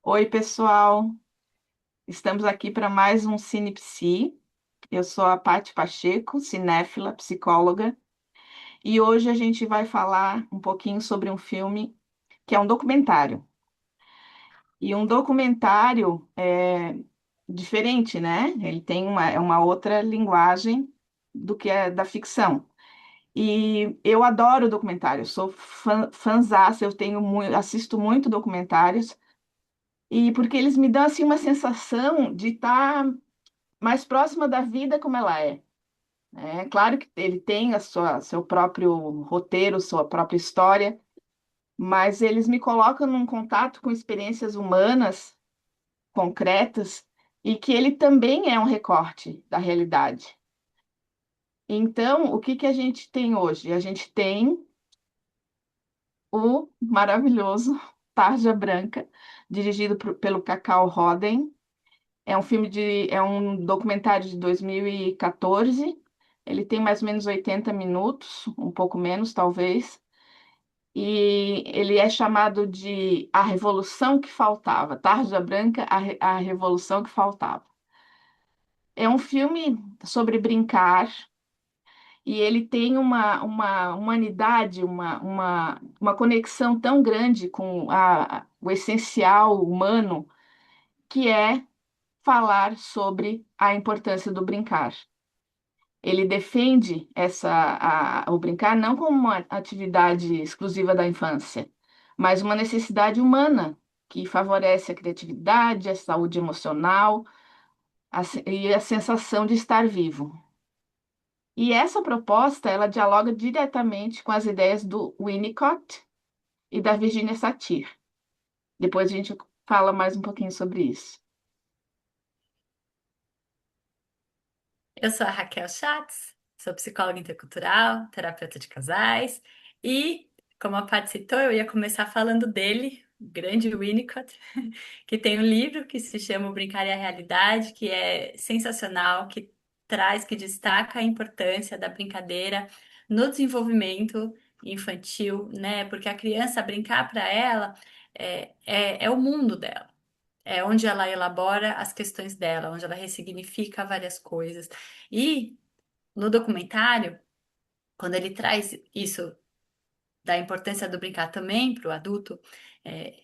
Oi, pessoal. Estamos aqui para mais um Cinepsi. Eu sou a Paty Pacheco, cinéfila, psicóloga, e hoje a gente vai falar um pouquinho sobre um filme que é um documentário. E um documentário é diferente, né? Ele tem uma outra linguagem do que é da ficção. E eu adoro documentário, sou fãzaça, assisto muito documentários, e porque eles me dão assim uma sensação de estar mais próxima da vida como ela é. É claro que ele tem seu próprio roteiro, sua própria história, mas eles me colocam num contato com experiências humanas concretas e que ele também é um recorte da realidade. Então, o que que a gente tem hoje? A gente tem o maravilhoso Tarja Branca, dirigido pelo Cacau Roden. É um documentário de 2014. Ele tem mais ou menos 80 minutos, um pouco menos, talvez. E ele é chamado de A Revolução que Faltava. Tarja Branca, a Revolução que Faltava. É um filme sobre brincar e ele tem uma humanidade, uma conexão tão grande com o essencial humano, que é falar sobre a importância do brincar. Ele defende o brincar não como uma atividade exclusiva da infância, mas uma necessidade humana que favorece a criatividade, a saúde emocional e a sensação de estar vivo. E essa proposta, ela dialoga diretamente com as ideias do Winnicott e da Virginia Satir. Depois a gente fala mais um pouquinho sobre isso. Eu sou a Raquel Schatz, sou psicóloga intercultural, terapeuta de casais e, como a Paty citou, eu ia começar falando dele, o grande Winnicott, que tem um livro que se chama O Brincar e a Realidade, que é sensacional, que destaca a importância da brincadeira no desenvolvimento infantil, né? Porque a criança brincar para ela é o mundo dela. É onde ela elabora as questões dela, onde ela ressignifica várias coisas. E no documentário, quando ele traz isso da importância do brincar também para o adulto,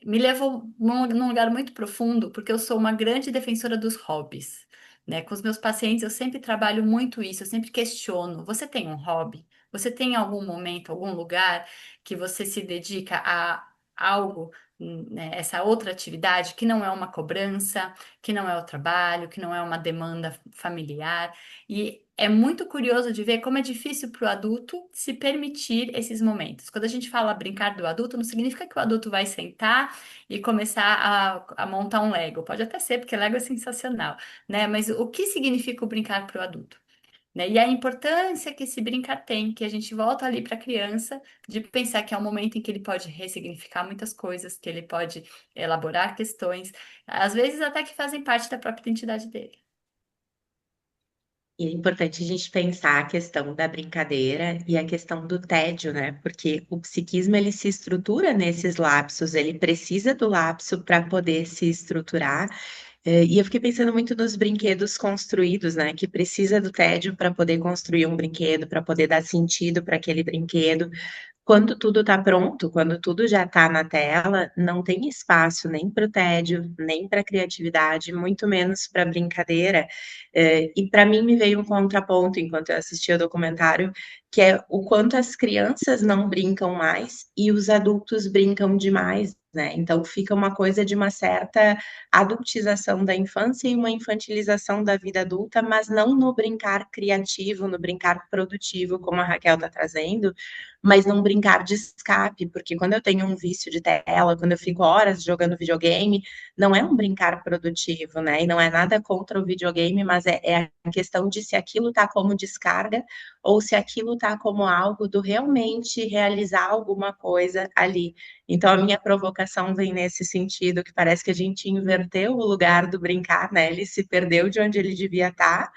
me levou num lugar muito profundo, porque eu sou uma grande defensora dos hobbies. Né? Com os meus pacientes, eu sempre trabalho muito isso, eu sempre questiono: você tem um hobby? Você tem algum momento, algum lugar que você se dedica a algo, né, essa outra atividade que não é uma cobrança, que não é o trabalho, que não é uma demanda familiar? E é muito curioso de ver como é difícil para o adulto se permitir esses momentos. Quando a gente fala brincar do adulto, não significa que o adulto vai sentar e começar a montar um Lego. Pode até ser, porque Lego é sensacional, né? Mas o que significa o brincar para o adulto? Né? E a importância que esse brincar tem, que a gente volta ali para a criança, de pensar que é um momento em que ele pode ressignificar muitas coisas, que ele pode elaborar questões, às vezes até que fazem parte da própria identidade dele. E é importante a gente pensar a questão da brincadeira e a questão do tédio, né? Porque o psiquismo ele se estrutura nesses lapsos, ele precisa do lapso para poder se estruturar. E eu fiquei pensando muito nos brinquedos construídos, né? Que precisa do tédio para poder construir um brinquedo, para poder dar sentido para aquele brinquedo. Quando tudo está pronto, quando tudo já está na tela, não tem espaço nem para o tédio, nem para a criatividade, muito menos para brincadeira. E para mim me veio um contraponto enquanto eu assistia o documentário, que é o quanto as crianças não brincam mais e os adultos brincam demais, né? Então fica uma coisa de uma certa adultização da infância e uma infantilização da vida adulta, mas não no brincar criativo, no brincar produtivo, como a Raquel está trazendo, mas não brincar de escape, porque quando eu tenho um vício de tela, quando eu fico horas jogando videogame, não é um brincar produtivo, né? E não é nada contra o videogame, mas é a questão de se aquilo tá como descarga ou se aquilo tá como algo do realmente realizar alguma coisa ali. Então a minha provocação vem nesse sentido, que parece que a gente inverteu o lugar do brincar, né? Ele se perdeu de onde ele devia estar.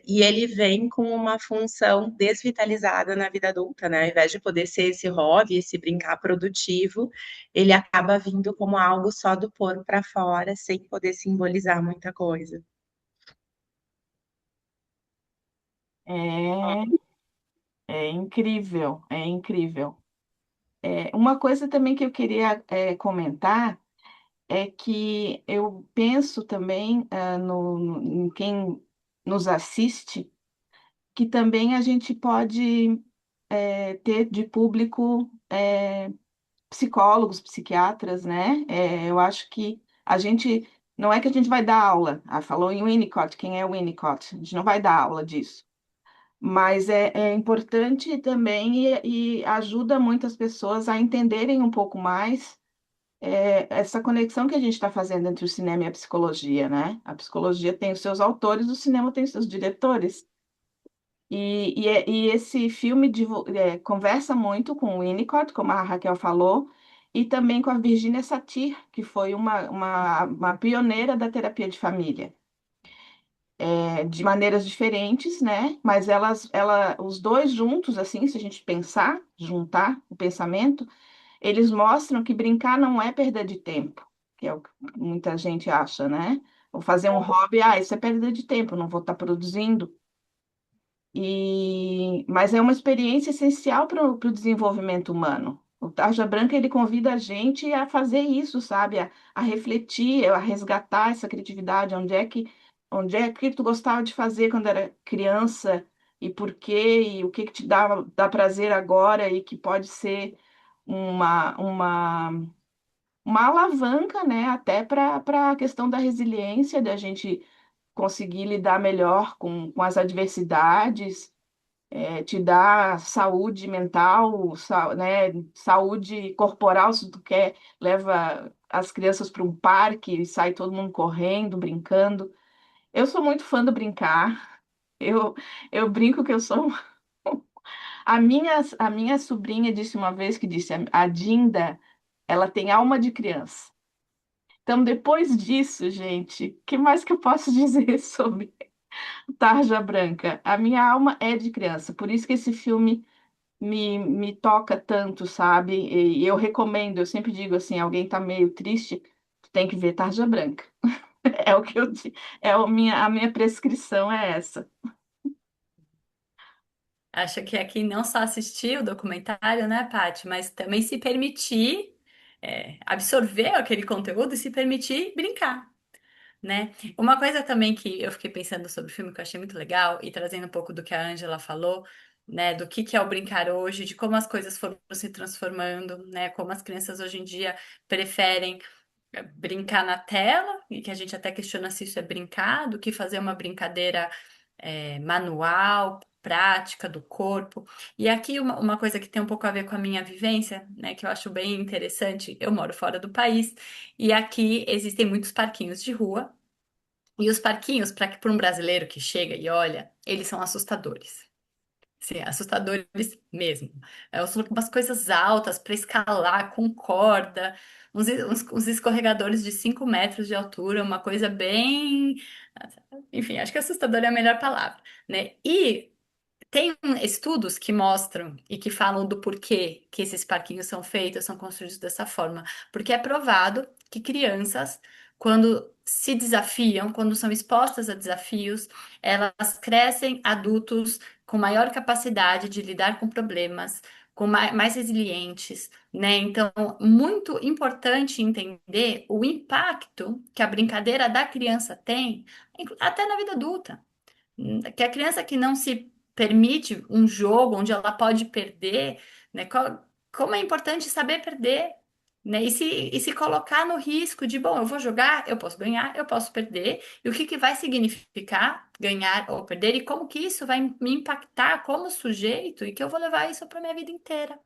E ele vem com uma função desvitalizada na vida adulta, né? Ao invés invés de poder ser esse hobby, esse brincar produtivo, ele acaba vindo como algo só do pôr para fora, sem poder simbolizar muita coisa. É, é incrível, é incrível. Uma coisa também que eu queria comentar é que eu penso também em quem nos assiste, que também a gente pode ter de público psicólogos, psiquiatras, né? Eu acho que a gente, não é que a gente vai dar aula, falou em Winnicott, quem é o Winnicott? A gente não vai dar aula disso. Mas é importante também e ajuda muitas pessoas a entenderem um pouco mais essa conexão que a gente está fazendo entre o cinema e a psicologia, né? A psicologia tem os seus autores, o cinema tem os seus diretores. E esse filme conversa muito com o Winnicott, como a Raquel falou, e também com a Virginia Satir, que foi uma pioneira da terapia de família. De maneiras diferentes, né? Mas os dois juntos, assim, se a gente pensar, juntar o pensamento, eles mostram que brincar não é perda de tempo, que é o que muita gente acha, né? Ou fazer um hobby, isso é perda de tempo, não vou estar produzindo. Mas é uma experiência essencial para o desenvolvimento humano. O Tarja Branca ele convida a gente a fazer isso, sabe? A refletir, a resgatar essa criatividade. Onde é que tu gostava de fazer quando era criança e por quê e o que te dá prazer agora e que pode ser uma, uma, uma alavanca, né? Até para a questão da resiliência, da gente conseguir lidar melhor com as adversidades, te dá saúde mental, né, saúde corporal, se tu quer, leva as crianças para um parque e sai todo mundo correndo, brincando. Eu sou muito fã do brincar. Eu, eu brinco que eu sou. A minha sobrinha disse uma vez que disse, a Dinda, ela tem alma de criança. Então, depois disso, gente, o que mais que eu posso dizer sobre Tarja Branca? A minha alma é de criança, por isso que esse filme me toca tanto, sabe? E eu recomendo, eu sempre digo assim, alguém tá meio triste, tem que ver Tarja Branca. É o que a minha prescrição é essa. Acho que aqui não só assistir o documentário, né, Paty, mas também se permitir absorver aquele conteúdo e se permitir brincar, né? Uma coisa também que eu fiquei pensando sobre o filme que eu achei muito legal e trazendo um pouco do que a Ângela falou, né, do que é o brincar hoje, de como as coisas foram se transformando, né, como as crianças hoje em dia preferem brincar na tela, e que a gente até questiona se isso é brincar, do que fazer uma brincadeira manual, prática do corpo. E aqui uma coisa que tem um pouco a ver com a minha vivência, né, que eu acho bem interessante, eu moro fora do país, e aqui existem muitos parquinhos de rua, e os parquinhos, para um brasileiro que chega e olha, eles são assustadores. Sim, assustadores mesmo. São umas coisas altas para escalar com corda, uns escorregadores de 5 metros de altura, uma coisa bem. Enfim, acho que assustador é a melhor palavra, né? E tem estudos que mostram e que falam do porquê que esses parquinhos são feitos, são construídos dessa forma. Porque é provado que crianças, quando se desafiam, quando são expostas a desafios, elas crescem adultos com maior capacidade de lidar com problemas, com mais resilientes, né? Então, muito importante entender o impacto que a brincadeira da criança tem, até na vida adulta. Que a criança que não se permite um jogo onde ela pode perder, né? Como é importante saber perder, né? E se colocar no risco de, bom, eu vou jogar, eu posso ganhar, eu posso perder, e o que vai significar ganhar ou perder, e como que isso vai me impactar como sujeito, e que eu vou levar isso para minha vida inteira.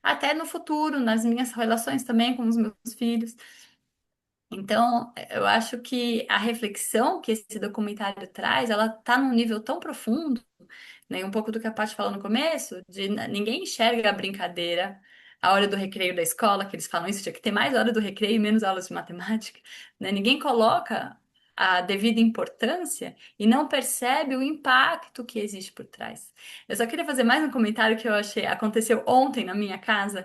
Até no futuro, nas minhas relações também com os meus filhos. Então, eu acho que a reflexão que esse documentário traz, ela tá num nível tão profundo, né? Um pouco do que a Paty falou no começo, de ninguém enxerga a brincadeira, a hora do recreio da escola, que eles falam isso, tinha que ter mais hora do recreio e menos aulas de matemática, né? Ninguém coloca. a devida importância e não percebe o impacto que existe por trás. Eu só queria fazer mais um comentário que eu achei, aconteceu ontem na minha casa,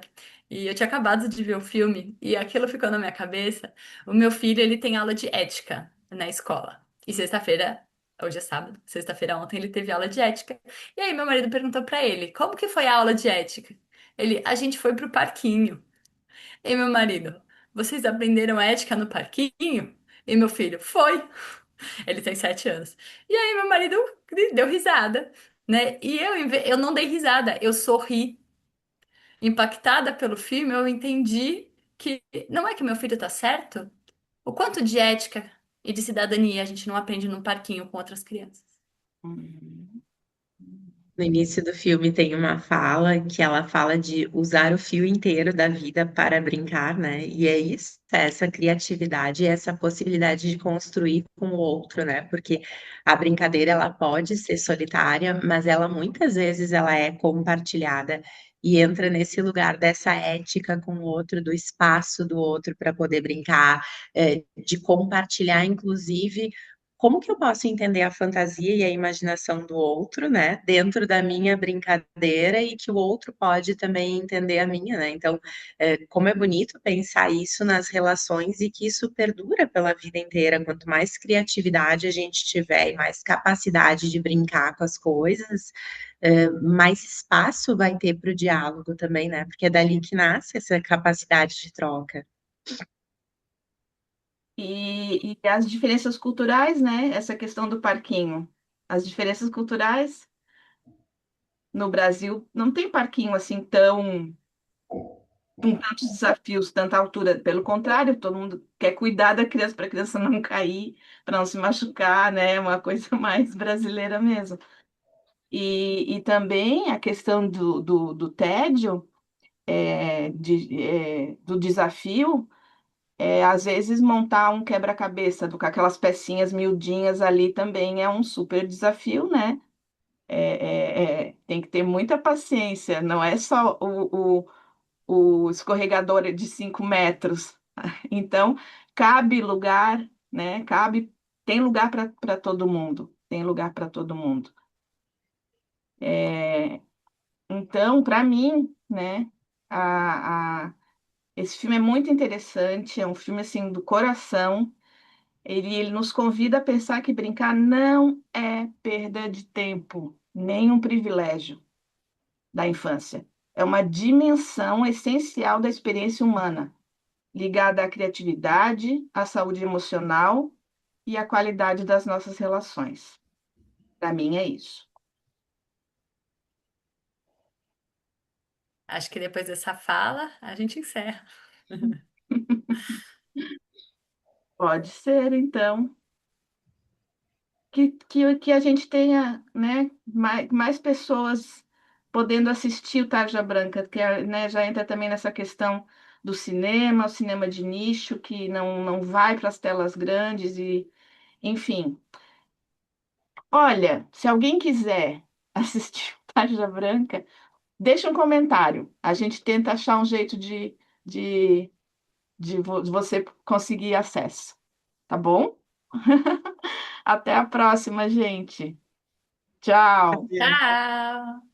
e eu tinha acabado de ver o filme e aquilo ficou na minha cabeça. O meu filho, ele tem aula de ética na escola. E sexta-feira, hoje é sábado, sexta-feira ontem ele teve aula de ética. E aí meu marido perguntou pra ele, como que foi a aula de ética? Ele, a gente foi pro parquinho. E meu marido, vocês aprenderam ética no parquinho? E meu filho, foi. Ele tem 7 anos. E aí meu marido deu risada, né? E eu não dei risada, eu sorri. Impactada pelo filme, eu entendi que não é que meu filho tá certo. O quanto de ética e de cidadania a gente não aprende num parquinho com outras crianças. Hum. No início do filme tem uma fala que ela fala de usar o fio inteiro da vida para brincar, né? E é isso, é essa criatividade, essa possibilidade de construir com o outro, né? Porque a brincadeira ela pode ser solitária, mas ela muitas vezes ela é compartilhada e entra nesse lugar dessa ética com o outro, do espaço do outro para poder brincar, de compartilhar, inclusive como que eu posso entender a fantasia e a imaginação do outro, né, dentro da minha brincadeira e que o outro pode também entender a minha, né? Então, como é bonito pensar isso nas relações e que isso perdura pela vida inteira. Quanto mais criatividade a gente tiver e mais capacidade de brincar com as coisas, mais espaço vai ter para o diálogo também, né? Porque é dali que nasce essa capacidade de troca. E as diferenças culturais, né? Essa questão do parquinho. As diferenças culturais no Brasil não tem parquinho assim tão com tantos desafios, tanta altura. Pelo contrário, todo mundo quer cuidar da criança para a criança não cair, para não se machucar, né? É uma coisa mais brasileira mesmo. E também a questão do tédio, do desafio, às vezes montar um quebra-cabeça com aquelas pecinhas miudinhas ali também é um super desafio, né? Tem que ter muita paciência, não é só o escorregador de 5 metros. Então, cabe lugar, né? Tem lugar para todo mundo, tem lugar para todo mundo. É, então, para mim, né, esse filme é muito interessante, é um filme assim do coração. Ele nos convida a pensar que brincar não é perda de tempo, nem um privilégio da infância. É uma dimensão essencial da experiência humana, ligada à criatividade, à saúde emocional e à qualidade das nossas relações. Para mim é isso. Acho que depois dessa fala, a gente encerra. Pode ser, então, que a gente tenha, né, mais pessoas podendo assistir o Tarja Branca, que né, já entra também nessa questão do cinema, o cinema de nicho, que não vai para as telas grandes, e, enfim. Olha, se alguém quiser assistir o Tarja Branca, deixa um comentário. A gente tenta achar um jeito de, de você conseguir acesso, tá bom? Até a próxima, gente. Tchau. Tchau!